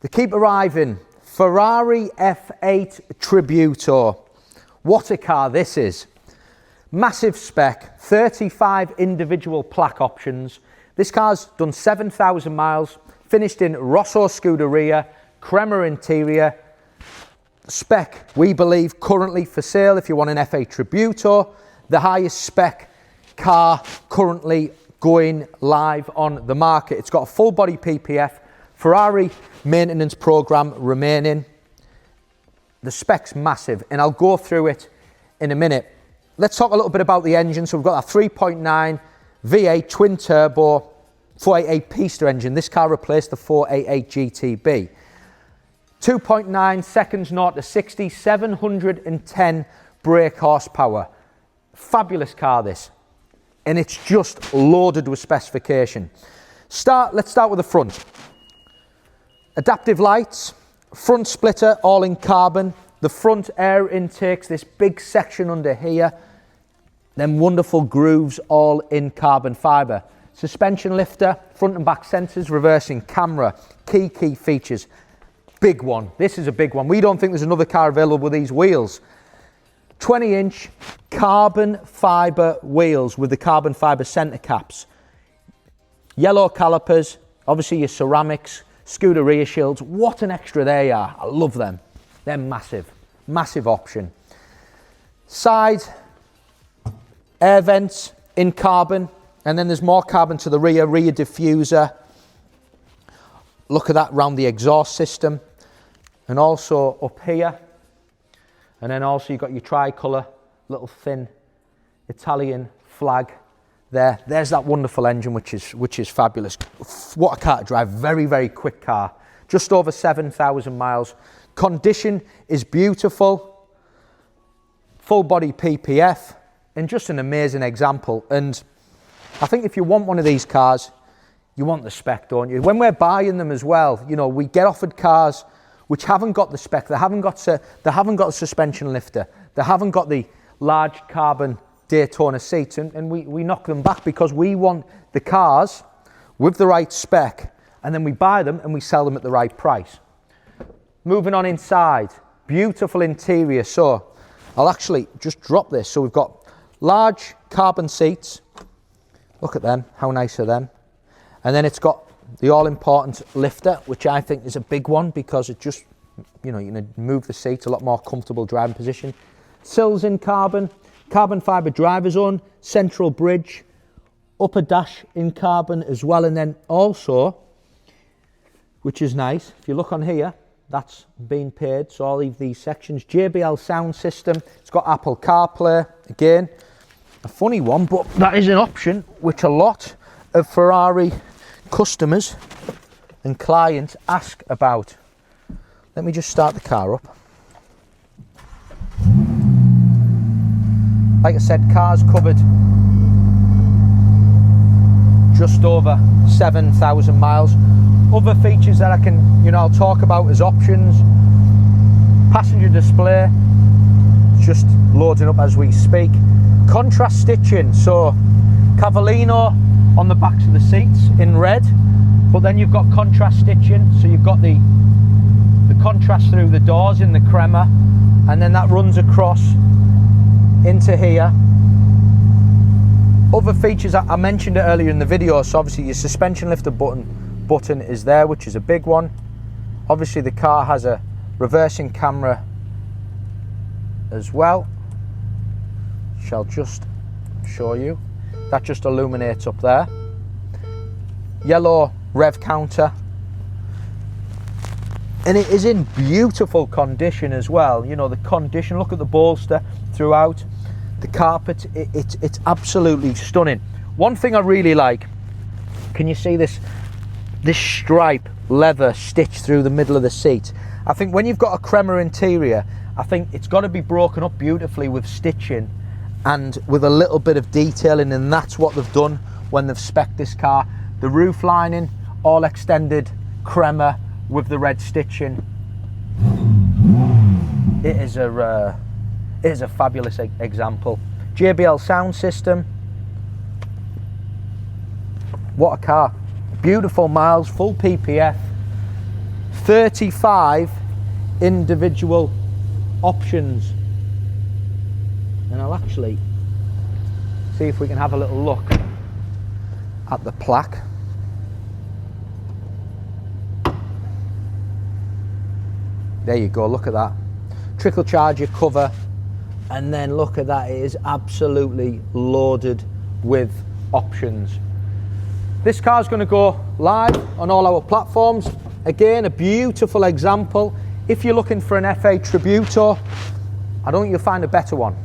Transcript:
They keep arriving. Ferrari F8 Tributo. What a car this is. Massive spec, 35 individual plaque options. This car's done 7,000 miles, finished in Rosso Scuderia, Crema interior. Spec, we believe, currently for sale if you want an F8 Tributo. The highest spec car currently going live on the market. It's got a full body PPF, Ferrari maintenance program remaining. The spec's massive, and I'll go through it in a minute. Let's talk a little bit about the engine. So we've got a 3.9 V8 twin turbo 488 pista engine. This car replaced the 488 GTB. 2.9 seconds 0 to 60, 710 brake horsepower. Fabulous car this, and it's just loaded with specification. Let's start with the front. Adaptive lights, front splitter all in carbon, the front air intakes, this big section under here, then wonderful grooves all in carbon fibre. Suspension lifter, front and back sensors, reversing camera, key features. Big one. This is a big one. We don't think there's another car available with these wheels. 20-inch carbon fibre wheels with the carbon fibre centre caps. Yellow calipers, obviously your ceramics, Scuderia shields. What an extra they are. I love them. They're massive. Massive option. Side air vents in carbon, and then there's more carbon to the rear diffuser. Look at that round the exhaust system, and also up here, and then also you've got your tricolour little thin Italian flag there. There's that wonderful engine which is fabulous. What a car to drive. Very quick car, just over 7,000 miles. Condition is beautiful, full body PPF, and just an amazing example. And I think if you want one of these cars, you want the spec, don't you? When we're buying them as well, you know, we get offered cars which haven't got the spec. They haven't got a suspension lifter. They haven't got the large carbon Daytona seats, and we knock them back because we want the cars with the right spec, and then we buy them and we sell them at the right price. Moving on inside, beautiful interior. So I'll actually just drop this. So we've got large carbon seats. Look at them, how nice are them? And then it's got the all-important lifter, which I think is a big one because it just, you know, you can move the seat, a lot more comfortable driving position. Sills in carbon, carbon fibre driver zone, central bridge, upper dash in carbon as well. And then also, which is nice, if you look on here, that's been paid. So all of these sections, JBL sound system. It's got Apple CarPlay, again, a funny one, but that is an option which a lot of Ferrari customers and clients ask about. Let me just start the car up. Like I said, car's covered just over 7,000 miles. Other features that I can, you know, I'll talk about as options. Passenger display, just loading up as we speak. Contrast stitching, so Cavallino on the backs of the seats in red, but then you've got contrast stitching, so you've got the contrast through the doors in the Crema, and then that runs across into here. Other features, I mentioned it earlier in the video, so obviously your suspension lifter button is there, which is a big one. Obviously the car has a reversing camera as well. Shall just show you. That just illuminates up there. Yellow rev counter. And it is in beautiful condition as well. You know, the condition, look at the bolster throughout. The carpet, it's absolutely stunning. One thing I really like, can you see this stripe leather stitch through the middle of the seat? I think when you've got a Crema interior, I think it's got to be broken up beautifully with stitching and with a little bit of detailing, and that's what they've done when they've spec'd this car. The roof lining, all extended Crema with the red stitching. It is a fabulous example. JBL sound system. What a car. Beautiful miles, full PPF. 35 individual options. And I'll actually see if we can have a little look at the plaque. There you go, look at that. Trickle charger cover, and then look at that, it is absolutely loaded with options. This car is going to go live on all our platforms. Again, a beautiful example. If you're looking for an F8 Tributo, I don't think you'll find a better one.